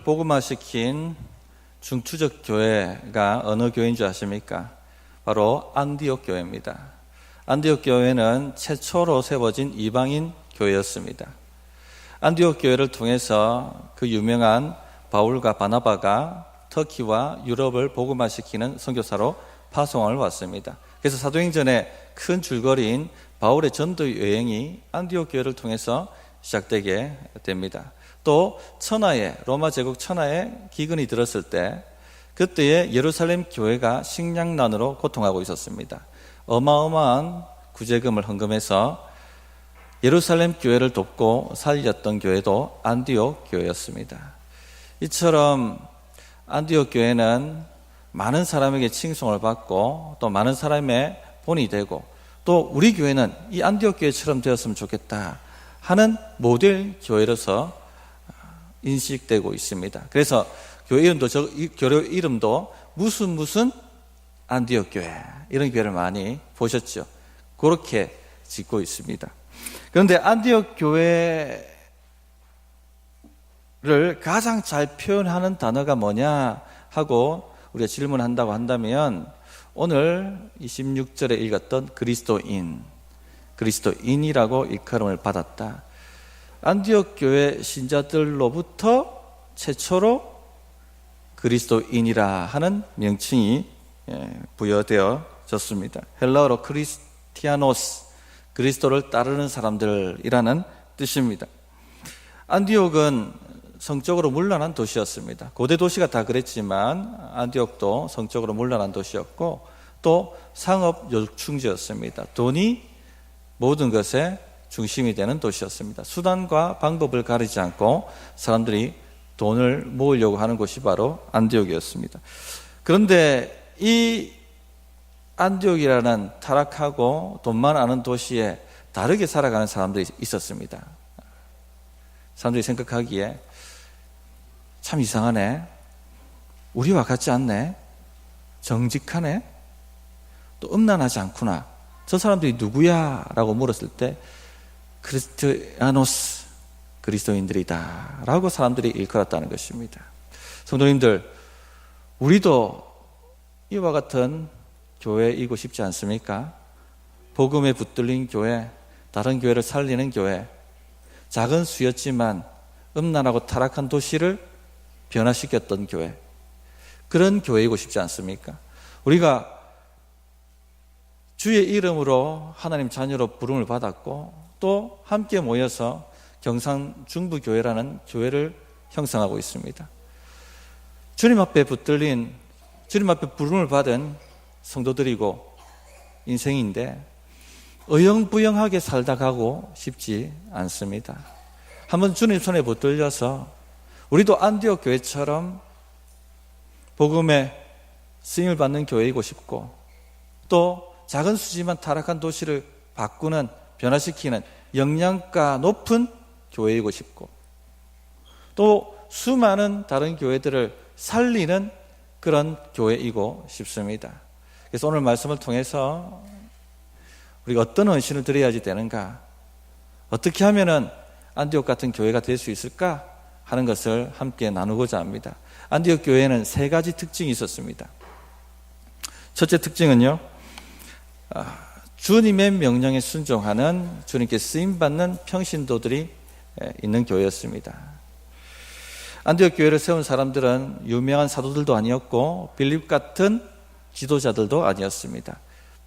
복음화시킨 중추적 교회가 어느 교회인 줄 아십니까? 바로 안디옥 교회입니다. 안디옥 교회는 최초로 세워진 이방인 교회였습니다. 안디옥 교회를 통해서 그 유명한 바울과 바나바가 터키와 유럽을 복음화시키는 선교사로 파송을 왔습니다. 그래서 사도행전의 큰 줄거리인 바울의 전도 여행이 안디옥 교회를 통해서 시작되게 됩니다. 또 로마 제국 천하에 기근이 들었을 때 그때의 예루살렘 교회가 식량난으로 고통하고 있었습니다. 어마어마한 구제금을 헌금해서 예루살렘 교회를 돕고 살렸던 교회도 안디옥 교회였습니다. 이처럼 안디옥 교회는 많은 사람에게 칭송을 받고 또 많은 사람의 본이 되고 또 우리 교회는 이 안디옥 교회처럼 되었으면 좋겠다 하는 모델 교회로서 인식되고 있습니다. 그래서 교회 이름도 무슨 안디옥 교회 이런 교회를 많이 보셨죠. 그렇게 짓고 있습니다. 그런데 안디옥 교회를 가장 잘 표현하는 단어가 뭐냐 하고 우리가 질문한다고 한다면 오늘 26절에 읽었던 그리스도인이라고 일컬음을 받았다. 안디옥 교회 신자들로부터 최초로 그리스도인이라 하는 명칭이 부여되어졌습니다. 헬라어로 크리스티아노스, 그리스도를 따르는 사람들이라는 뜻입니다. 안디옥은 성적으로 문란한 도시였습니다. 고대 도시가 다 그랬지만 안디옥도 성적으로 문란한 도시였고 또 상업 요충지였습니다. 돈이 모든 것에 중심이 되는 도시였습니다. 수단과 방법을 가리지 않고 사람들이 돈을 모으려고 하는 곳이 바로 안디옥이었습니다. 그런데 이 안디옥이라는 타락하고 돈만 아는 도시에 다르게 살아가는 사람들이 있었습니다. 사람들이 생각하기에 참 이상하네, 우리와 같지 않네, 정직하네, 또 음란하지 않구나, 저 사람들이 누구야? 라고 물었을 때 크리스티아노스, 그리스도인들이다 라고 사람들이 일컬었다는 것입니다. 성도님들, 우리도 이와 같은 교회이고 싶지 않습니까? 복음에 붙들린 교회, 다른 교회를 살리는 교회, 작은 수였지만 음란하고 타락한 도시를 변화시켰던 교회, 그런 교회이고 싶지 않습니까? 우리가 주의 이름으로 하나님 자녀로 부름을 받았고 또 함께 모여서 경상중부교회라는 교회를 형성하고 있습니다. 주님 앞에 붙들린, 주님 앞에 부름을 받은 성도들이고 인생인데 어영부영하게 살다 가고 싶지 않습니다. 한번 주님 손에 붙들려서 우리도 안디옥 교회처럼 복음에 쓰임을 받는 교회이고 싶고 또 작은 수지만 타락한 도시를 바꾸는, 변화시키는 영양가 높은 교회이고 싶고 또 수많은 다른 교회들을 살리는 그런 교회이고 싶습니다. 그래서 오늘 말씀을 통해서 우리가 어떤 헌신을 드려야지 되는가, 어떻게 하면은 안디옥 같은 교회가 될 수 있을까 하는 것을 함께 나누고자 합니다. 안디옥 교회에는 세 가지 특징이 있었습니다. 첫째 특징은요, 주님의 명령에 순종하는, 주님께 쓰임받는 평신도들이 있는 교회였습니다. 안디옥 교회를 세운 사람들은 유명한 사도들도 아니었고 빌립 같은 지도자들도 아니었습니다.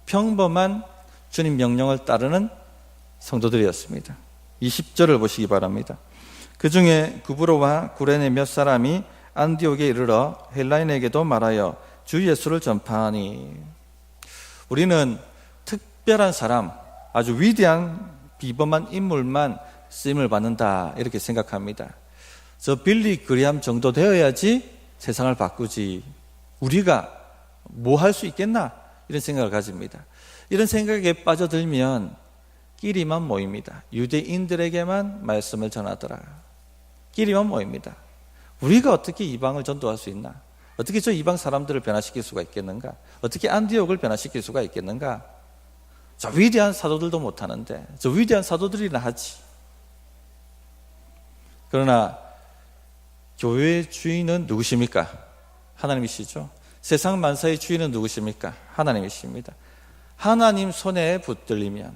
평범한 주님 명령을 따르는 성도들이었습니다. 20절을 보시기 바랍니다. 그 중에 구브로와 구레네 몇 사람이 안디옥에 이르러 헬라인에게도 말하여 주 예수를 전파하니. 우리는 특별한 사람, 아주 위대한 비범한 인물만 쓰임을 받는다 이렇게 생각합니다. 저 빌리 그리함 정도 되어야지 세상을 바꾸지, 우리가 뭐 할 수 있겠나 이런 생각을 가집니다. 이런 생각에 빠져들면 끼리만 모입니다. 유대인들에게만 말씀을 전하더라. 끼리만 모입니다. 우리가 어떻게 이방을 전도할 수 있나? 어떻게 저 이방 사람들을 변화시킬 수가 있겠는가? 어떻게 안디옥을 변화시킬 수가 있겠는가? 저 위대한 사도들도 못하는데 저 위대한 사도들이나 하지. 그러나 교회의 주인은 누구십니까? 하나님이시죠. 세상 만사의 주인은 누구십니까? 하나님이십니다. 하나님 손에 붙들리면,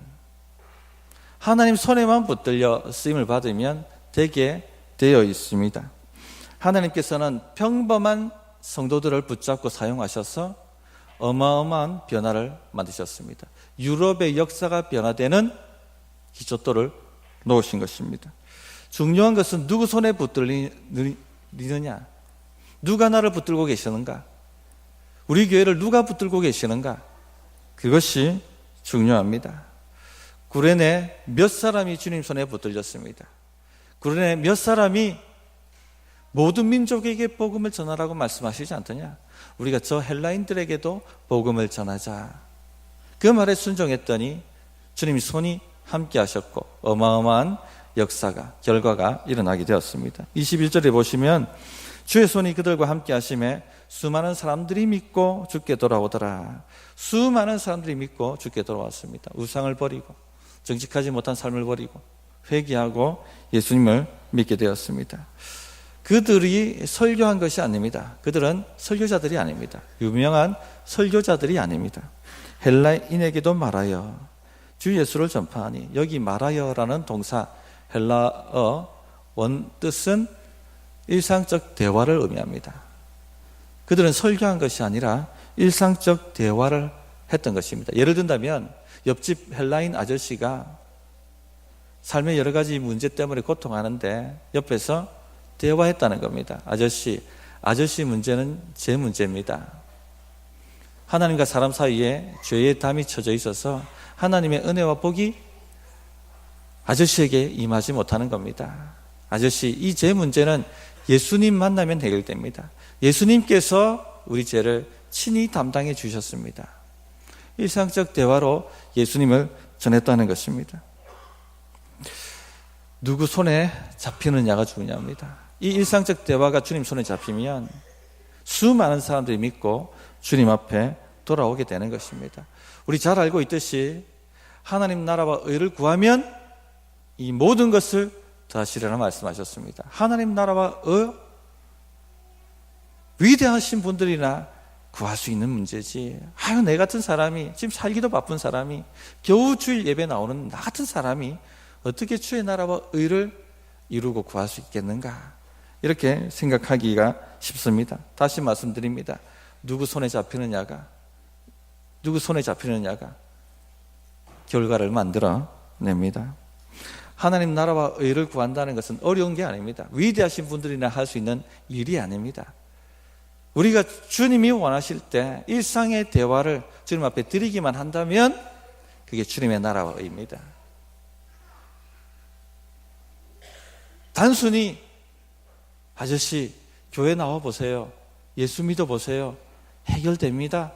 하나님 손에만 붙들려 쓰임을 받으면 되게 되어 있습니다. 하나님께서는 평범한 성도들을 붙잡고 사용하셔서 어마어마한 변화를 만드셨습니다. 유럽의 역사가 변화되는 기초돌을 놓으신 것입니다. 중요한 것은 누구 손에 붙들리느냐, 누가 나를 붙들고 계시는가, 우리 교회를 누가 붙들고 계시는가, 그것이 중요합니다. 구레네 몇 사람이 주님 손에 붙들렸습니다. 구레네 몇 사람이 모든 민족에게 복음을 전하라고 말씀하시지 않더냐? 우리가 저 헬라인들에게도 복음을 전하자, 그 말에 순종했더니 주님이 손이 함께 하셨고 어마어마한 역사가, 결과가 일어나게 되었습니다. 21절에 보시면 주의 손이 그들과 함께 하심에 수많은 사람들이 믿고 주께 돌아오더라. 수많은 사람들이 믿고 주께 돌아왔습니다. 우상을 버리고 정직하지 못한 삶을 버리고 회개하고 예수님을 믿게 되었습니다. 그들이 설교한 것이 아닙니다. 그들은 설교자들이 아닙니다. 유명한 설교자들이 아닙니다. 헬라인에게도 말하여 주 예수를 전파하니, 여기 말하여라는 동사 헬라어 원뜻은 일상적 대화를 의미합니다. 그들은 설교한 것이 아니라 일상적 대화를 했던 것입니다. 예를 든다면 옆집 헬라인 아저씨가 삶의 여러 가지 문제 때문에 고통하는데 옆에서 대화했다는 겁니다. 아저씨 문제는 제 문제입니다. 하나님과 사람 사이에 죄의 담이 쳐져 있어서 하나님의 은혜와 복이 아저씨에게 임하지 못하는 겁니다. 아저씨, 이 제 문제는 예수님 만나면 해결됩니다. 예수님께서 우리 죄를 친히 담당해 주셨습니다. 일상적 대화로 예수님을 전했다는 것입니다. 누구 손에 잡히느냐가 중요합니다. 이 일상적 대화가 주님 손에 잡히면 수많은 사람들이 믿고 주님 앞에 돌아오게 되는 것입니다. 우리 잘 알고 있듯이 하나님 나라와 의를 구하면 이 모든 것을 더하시리라 말씀하셨습니다. 하나님 나라와 위대하신 분들이나 구할 수 있는 문제지, 내 같은 사람이, 지금 살기도 바쁜 사람이, 겨우 주일 예배 나오는 나 같은 사람이 어떻게 주의 나라와 의를 이루고 구할 수 있겠는가, 이렇게 생각하기가 쉽습니다. 다시 말씀드립니다. 누구 손에 잡히느냐가 결과를 만들어냅니다. 하나님 나라와 의를 구한다는 것은 어려운 게 아닙니다. 위대하신 분들이나 할 수 있는 일이 아닙니다. 우리가 주님이 원하실 때 일상의 대화를 주님 앞에 드리기만 한다면 그게 주님의 나라와 의입니다. 단순히 아저씨 교회 나와 보세요, 예수 믿어 보세요, 해결됩니다.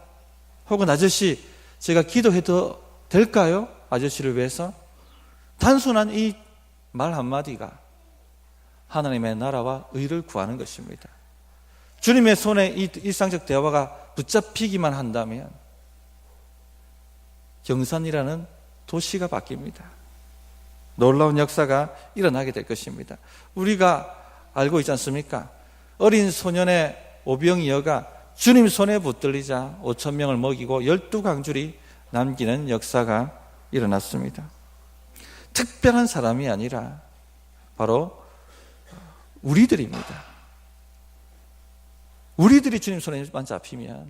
혹은 아저씨 제가 기도해도 될까요? 아저씨를 위해서. 단순한 이 말 한마디가 하나님의 나라와 의를 구하는 것입니다. 주님의 손에 이 일상적 대화가 붙잡히기만 한다면 경산이라는 도시가 바뀝니다. 놀라운 역사가 일어나게 될 것입니다. 우리가 알고 있지 않습니까? 어린 소년의 오병이 여가 주님 손에 붙들리자 5,000명을 먹이고 12강줄이 남기는 역사가 일어났습니다. 특별한 사람이 아니라 바로 우리들입니다. 우리들이 주님 손에만 잡히면,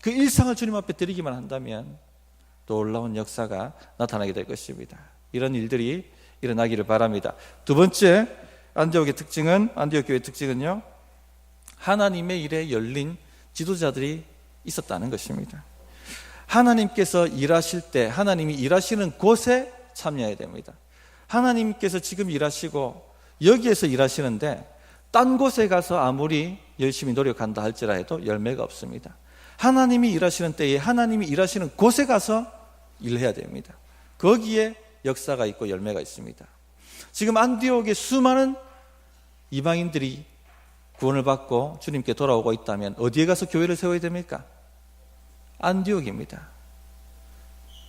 그 일상을 주님 앞에 드리기만 한다면 놀라운 역사가 나타나게 될 것입니다. 이런 일들이 일어나기를 바랍니다. 두 번째, 안디옥 교회의 특징은요, 하나님의 일에 열린 지도자들이 있었다는 것입니다. 하나님께서 일하실 때 하나님이 일하시는 곳에 참여해야 됩니다. 하나님께서 지금 일하시고 여기에서 일하시는데 딴 곳에 가서 아무리 열심히 노력한다 할지라도 열매가 없습니다. 하나님이 일하시는 때에 하나님이 일하시는 곳에 가서 일해야 됩니다. 거기에 역사가 있고 열매가 있습니다. 지금 안디옥에 수많은 이방인들이 구원을 받고 주님께 돌아오고 있다면 어디에 가서 교회를 세워야 됩니까? 안디옥입니다.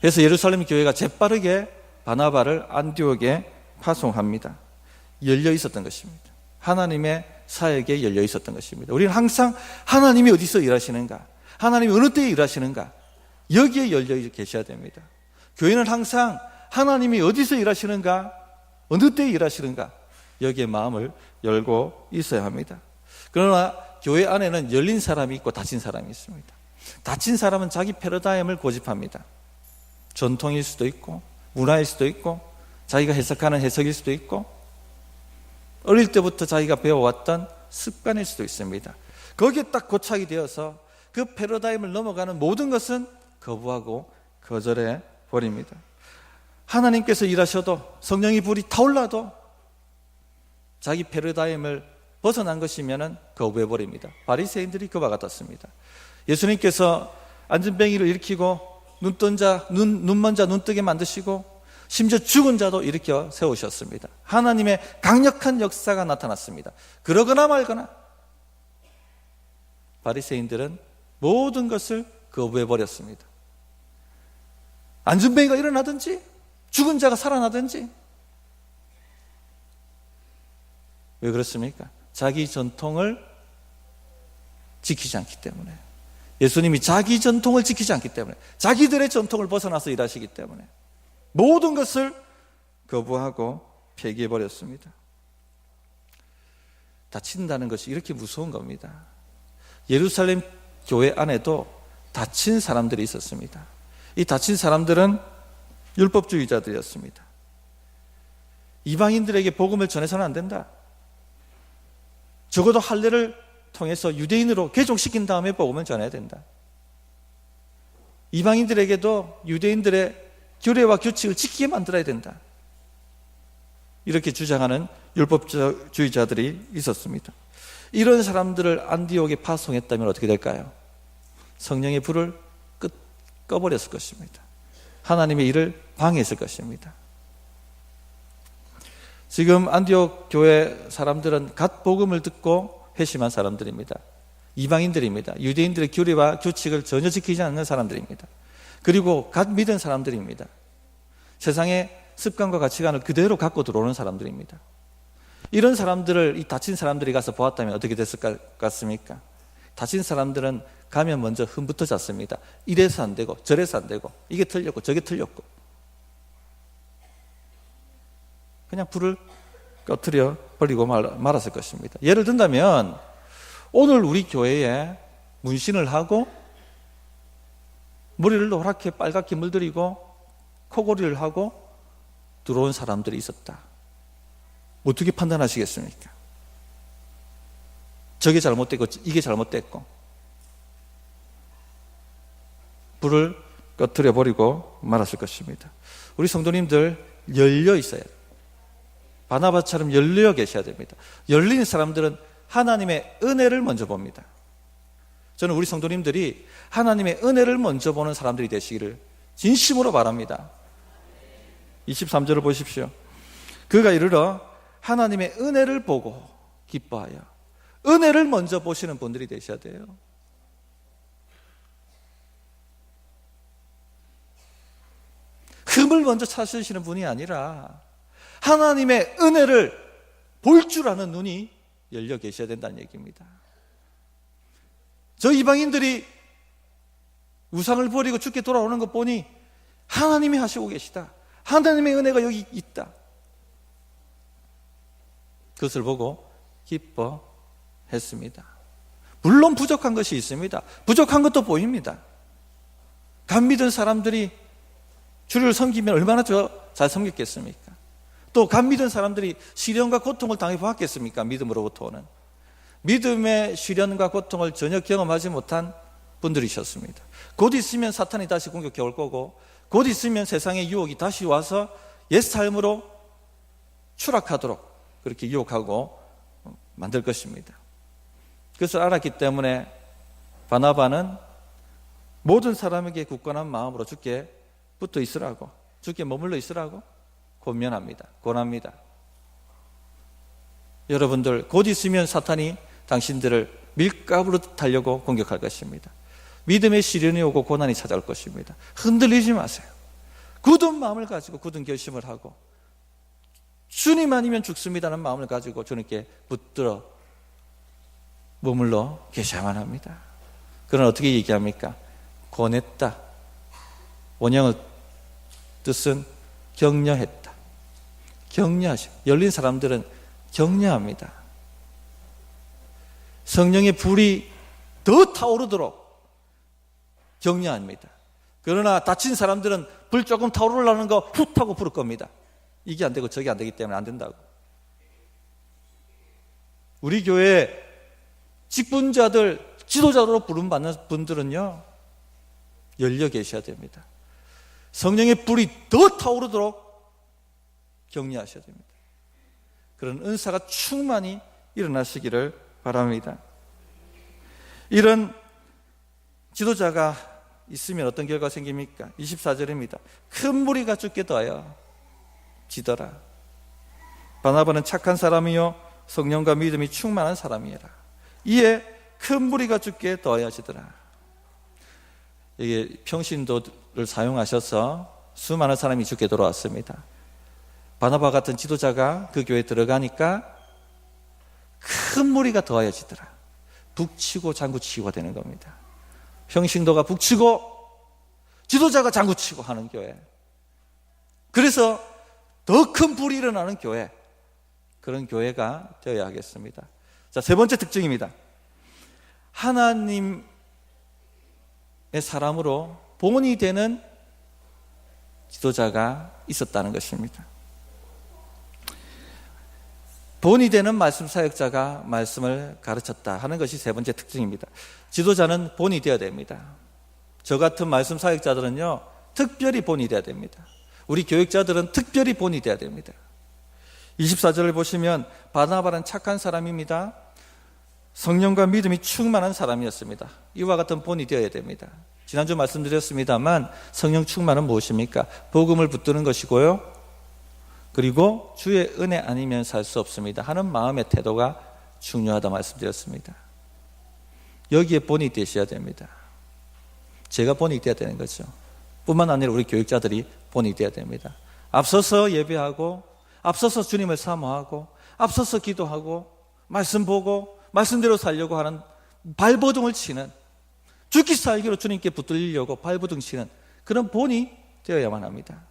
그래서 예루살렘 교회가 재빠르게 바나바를 안디옥에 파송합니다. 열려 있었던 것입니다. 하나님의 사역에 열려 있었던 것입니다. 우리는 항상 하나님이 어디서 일하시는가, 하나님이 어느 때에 일하시는가, 여기에 열려 계셔야 됩니다. 교회는 항상 하나님이 어디서 일하시는가, 어느 때에 일하시는가, 여기에 마음을 열고 있어야 합니다. 그러나 교회 안에는 열린 사람이 있고 닫힌 사람이 있습니다. 닫힌 사람은 자기 패러다임을 고집합니다. 전통일 수도 있고 문화일 수도 있고 자기가 해석하는 해석일 수도 있고 어릴 때부터 자기가 배워왔던 습관일 수도 있습니다. 거기에 딱 고착이 되어서 그 패러다임을 넘어가는 모든 것은 거부하고 거절해 버립니다. 하나님께서 일하셔도 성령의 불이 타올라도 자기 패러다임을 벗어난 것이면 거부해 버립니다. 바리새인들이 그와 같았습니다. 예수님께서 안진뱅이를 일으키고 눈먼 자 눈뜨게 만드시고 심지어 죽은 자도 일으켜 세우셨습니다. 하나님의 강력한 역사가 나타났습니다. 그러거나 말거나 바리새인들은 모든 것을 거부해 버렸습니다. 안진뱅이가 일어나든지 죽은 자가 살아나든지. 왜 그렇습니까? 자기 전통을 지키지 않기 때문에, 예수님이 자기 전통을 지키지 않기 때문에, 자기들의 전통을 벗어나서 일하시기 때문에 모든 것을 거부하고 폐기해버렸습니다. 다친다는 것이 이렇게 무서운 겁니다. 예루살렘 교회 안에도 다친 사람들이 있었습니다. 이 다친 사람들은 율법주의자들이었습니다. 이방인들에게 복음을 전해서는 안 된다. 적어도 할례를 통해서 유대인으로 개종시킨 다음에 복음을 전해야 된다. 이방인들에게도 유대인들의 규례와 규칙을 지키게 만들어야 된다. 이렇게 주장하는 율법주의자들이 있었습니다. 이런 사람들을 안디옥에 파송했다면 어떻게 될까요? 성령의 불을 꺼버렸을 것입니다. 하나님의 일을 방해했을 것입니다. 지금 안디옥 교회 사람들은 갓 복음을 듣고 회심한 사람들입니다. 이방인들입니다. 유대인들의 규례와 규칙을 전혀 지키지 않는 사람들입니다. 그리고 갓 믿은 사람들입니다. 세상의 습관과 가치관을 그대로 갖고 들어오는 사람들입니다. 이런 사람들을 이 다친 사람들이 가서 보았다면 어떻게 됐을 것 같습니까? 다친 사람들은 가면 먼저 흠부터 잤습니다. 이래서 안 되고 저래서 안 되고 이게 틀렸고 저게 틀렸고 그냥 불을 꺼트려 버리고 말았을 것입니다. 예를 든다면 오늘 우리 교회에 문신을 하고 머리를 노랗게 빨갛게 물들이고 코골이를 하고 들어온 사람들이 있었다. 어떻게 판단하시겠습니까? 저게 잘못됐고 이게 잘못됐고 불을 꺼트려 버리고 말았을 것입니다. 우리 성도님들 열려 있어야 돼요. 바나바처럼 열려 계셔야 됩니다. 열린 사람들은 하나님의 은혜를 먼저 봅니다. 저는 우리 성도님들이 하나님의 은혜를 먼저 보는 사람들이 되시기를 진심으로 바랍니다. 23절을 보십시오. 그가 이르러 하나님의 은혜를 보고 기뻐하여 은혜를 먼저 보시는 분들이 되셔야 돼요. 흠을 먼저 찾으시는 분이 아니라 하나님의 은혜를 볼 줄 아는 눈이 열려 계셔야 된다는 얘기입니다. 저 이방인들이 우상을 버리고 죽게 돌아오는 것 보니 하나님이 하시고 계시다. 하나님의 은혜가 여기 있다. 그것을 보고 기뻐했습니다. 물론 부족한 것이 있습니다. 부족한 것도 보입니다. 간 믿은 사람들이 주를 섬기면 얼마나 잘 섬겼겠습니까? 또 간 믿은 사람들이 시련과 고통을 당해보았겠습니까? 믿음으로부터 오는 믿음의 시련과 고통을 전혀 경험하지 못한 분들이셨습니다. 곧 있으면 사탄이 다시 공격해 올 거고 곧 있으면 세상의 유혹이 다시 와서 옛 삶으로 추락하도록 그렇게 유혹하고 만들 것입니다. 그것을 알았기 때문에 바나바는 모든 사람에게 굳건한 마음으로 주께 붙어 있으라고, 주께 머물러 있으라고 권합니다. 여러분들 곧 있으면 사탄이 당신들을 밀가부로 타려고 공격할 것입니다. 믿음의 시련이 오고 고난이 찾아올 것입니다. 흔들리지 마세요. 굳은 마음을 가지고 굳은 결심을 하고 주님 아니면 죽습니다는 마음을 가지고 주님께 붙들어 머물러 계셔야만 합니다. 그러나 어떻게 얘기합니까? 권했다. 원형의 뜻은 격려했다. 격려하죠. 열린 사람들은 격려합니다. 성령의 불이 더 타오르도록 격려합니다. 그러나 다친 사람들은 불 조금 타오르려는 거 훗 하고 부를 겁니다. 이게 안 되고 저게 안 되기 때문에 안 된다고. 우리 교회 직분자들, 지도자로 부름받는 분들은요, 열려 계셔야 됩니다. 성령의 불이 더 타오르도록 격려하셔야 됩니다. 그런 은사가 충만히 일어나시기를 바랍니다. 이런 지도자가 있으면 어떤 결과가 생깁니까? 24절입니다. 큰 무리가 죽게 더하여 지더라. 바나바는 착한 사람이요 성령과 믿음이 충만한 사람이라. 이에 큰 무리가 죽게 더하여 지더라. 이게 평신도를 사용하셔서 수많은 사람이 죽게 돌아왔습니다. 바나바 같은 지도자가 그 교회에 들어가니까 큰 무리가 더하여지더라. 북치고 장구치고가 되는 겁니다. 평신도가 북치고 지도자가 장구치고 하는 교회. 그래서 더 큰 불이 일어나는 교회, 그런 교회가 되어야 하겠습니다. 자, 세 번째 특징입니다. 하나님의 사람으로 본이 되는 지도자가 있었다는 것입니다. 본이 되는 말씀 사역자가 말씀을 가르쳤다 하는 것이 세 번째 특징입니다. 지도자는 본이 되어야 됩니다. 저 같은 말씀 사역자들은요, 특별히 본이 되어야 됩니다. 우리 교육자들은 특별히 본이 되어야 됩니다. 24절을 보시면 바나바는 착한 사람입니다. 성령과 믿음이 충만한 사람이었습니다. 이와 같은 본이 되어야 됩니다. 지난주 말씀드렸습니다만 성령 충만은 무엇입니까? 복음을 붙드는 것이고요, 그리고 주의 은혜 아니면 살 수 없습니다 하는 마음의 태도가 중요하다 말씀드렸습니다. 여기에 본이 되셔야 됩니다. 제가 본이 되어야 되는 거죠. 뿐만 아니라 우리 교육자들이 본이 되어야 됩니다. 앞서서 예배하고, 앞서서 주님을 사모하고, 앞서서 기도하고, 말씀 보고 말씀대로 살려고 하는 발버둥을 치는, 죽기 살기로 주님께 붙들리려고 발버둥 치는 그런 본이 되어야만 합니다.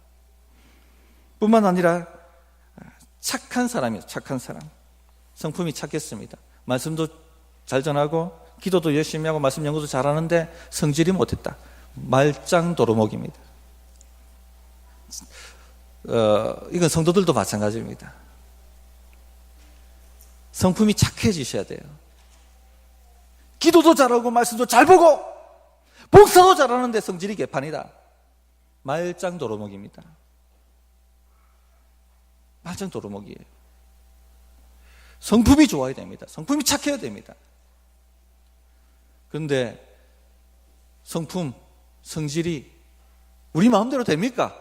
뿐만 아니라 착한 사람이에요. 착한 사람. 성품이 착했습니다. 말씀도 잘 전하고 기도도 열심히 하고 말씀 연구도 잘하는데 성질이 못했다. 말짱 도루묵입니다. 이건 성도들도 마찬가지입니다. 성품이 착해지셔야 돼요. 기도도 잘하고 말씀도 잘 보고 봉사도 잘하는데 성질이 개판이다. 말짱 도루묵입니다. 말짱 도루묵이에요. 성품이 좋아야 됩니다. 성품이 착해야 됩니다. 그런데 성품, 성질이 우리 마음대로 됩니까?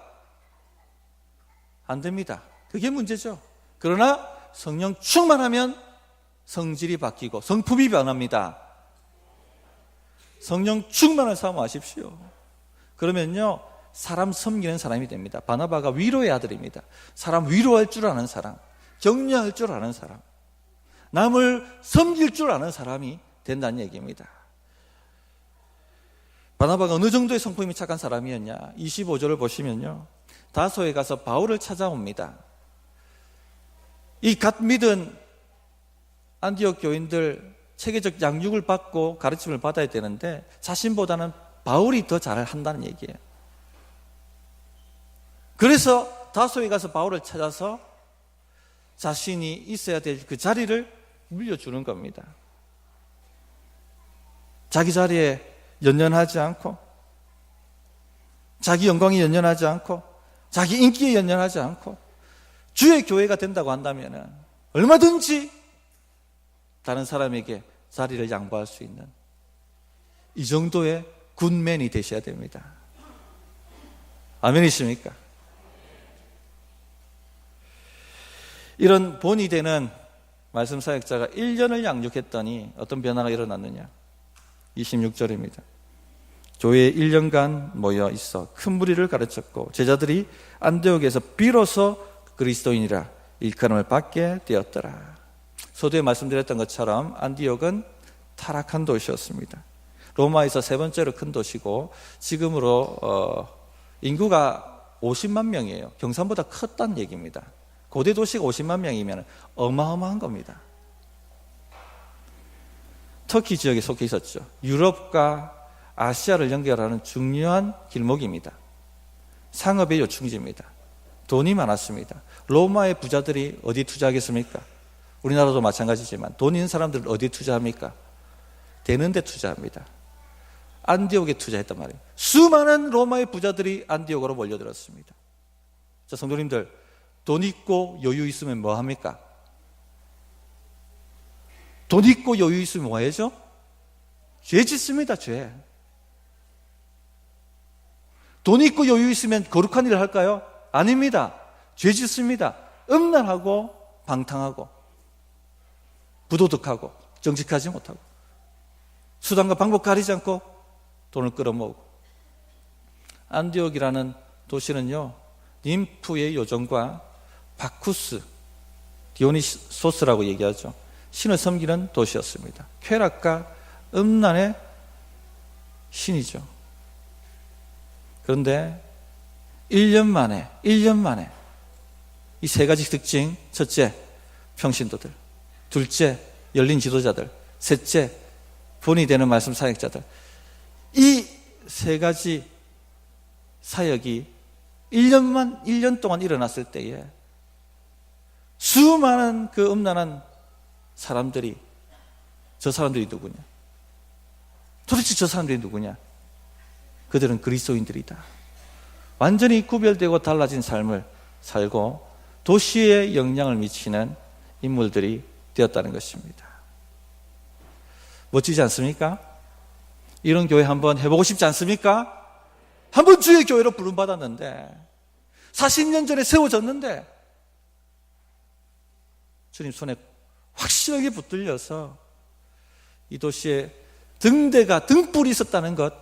안 됩니다. 그게 문제죠. 그러나 성령 충만하면 성질이 바뀌고 성품이 변합니다. 성령 충만을 사모하십시오. 그러면요, 사람 섬기는 사람이 됩니다. 바나바가 위로의 아들입니다. 사람 위로할 줄 아는 사람, 격려할 줄 아는 사람, 남을 섬길 줄 아는 사람이 된다는 얘기입니다. 바나바가 어느 정도의 성품이 착한 사람이었냐? 25절을 보시면요, 다소에 가서 바울을 찾아옵니다. 이 갓 믿은 안디옥 교인들 체계적 양육을 받고 가르침을 받아야 되는데 자신보다는 바울이 더 잘한다는 얘기예요. 그래서 다소에 가서 바울을 찾아서 자신이 있어야 될 그 자리를 물려주는 겁니다. 자기 자리에 연연하지 않고, 자기 영광에 연연하지 않고, 자기 인기에 연연하지 않고, 주의 교회가 된다고 한다면 얼마든지 다른 사람에게 자리를 양보할 수 있는 이 정도의 굿맨이 되셔야 됩니다. 아멘이십니까? 이런 본이 되는 말씀 사역자가 1년을 양육했더니 어떤 변화가 일어났느냐? 26절입니다. 교회에 1년간 모여 있어 큰 무리를 가르쳤고 제자들이 안디옥에서 비로소 그리스도인이라 일컬음을 받게 되었더라. 서두에 말씀드렸던 것처럼 안디옥은 타락한 도시였습니다. 로마에서 세 번째로 큰 도시고 지금으로 인구가 50만 명이에요. 경산보다 컸다는 얘기입니다. 고대 도시가 50만 명이면 어마어마한 겁니다. 터키 지역에 속해 있었죠. 유럽과 아시아를 연결하는 중요한 길목입니다. 상업의 요충지입니다. 돈이 많았습니다. 로마의 부자들이 어디 투자하겠습니까? 우리나라도 마찬가지지만 돈 있는 사람들은 어디 투자합니까? 되는 데 투자합니다. 안디옥에 투자했단 말이에요. 수많은 로마의 부자들이 안디옥으로 몰려들었습니다. 자, 성도님들, 돈 있고 여유 있으면 뭐 합니까? 돈 있고 여유 있으면 뭐 해야죠? 죄 짓습니다, 죄. 돈 있고 여유 있으면 거룩한 일을 할까요? 아닙니다. 죄 짓습니다. 음란하고 방탕하고 부도덕하고 정직하지 못하고 수단과 방법 가리지 않고 돈을 끌어모으고. 안디옥이라는 도시는요, ним프의 요정과 바쿠스, 디오니소스라고 얘기하죠. 신을 섬기는 도시였습니다. 쾌락과 음란의 신이죠. 그런데 1년 만에 이 세 가지 특징: 첫째, 평신도들; 둘째, 열린 지도자들; 셋째, 본이 되는 말씀 사역자들. 이 세 가지 사역이 1년 동안 일어났을 때에 수많은 그 음란한 사람들이, 저 사람들이 누구냐? 도대체 저 사람들이 누구냐? 그들은 그리스도인들이다. 완전히 구별되고 달라진 삶을 살고 도시에 영향을 미치는 인물들이 되었다는 것입니다. 멋지지 않습니까? 이런 교회 한번 해보고 싶지 않습니까? 한번 주의 교회로 부름받았는데 40년 전에 세워졌는데 주님 손에 확실하게 붙들려서 이 도시에 등불이 있었다는 것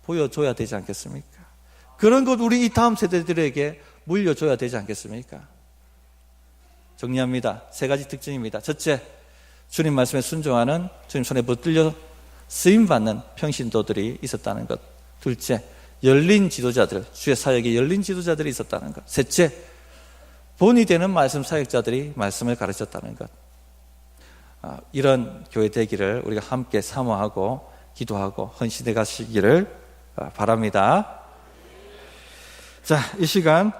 보여줘야 되지 않겠습니까? 그런 것 우리 이 다음 세대들에게 물려줘야 되지 않겠습니까? 정리합니다. 세 가지 특징입니다. 첫째, 주님 말씀에 순종하는, 주님 손에 붙들려 쓰임받는 평신도들이 있었다는 것. 둘째, 열린 지도자들, 주의 사역에 열린 지도자들이 있었다는 것. 셋째, 본이 되는 말씀 사역자들이 말씀을 가르쳤다는 것. 이런 교회 되기를 우리가 함께 사모하고 기도하고 헌신해 가시기를 바랍니다. 자, 이 시간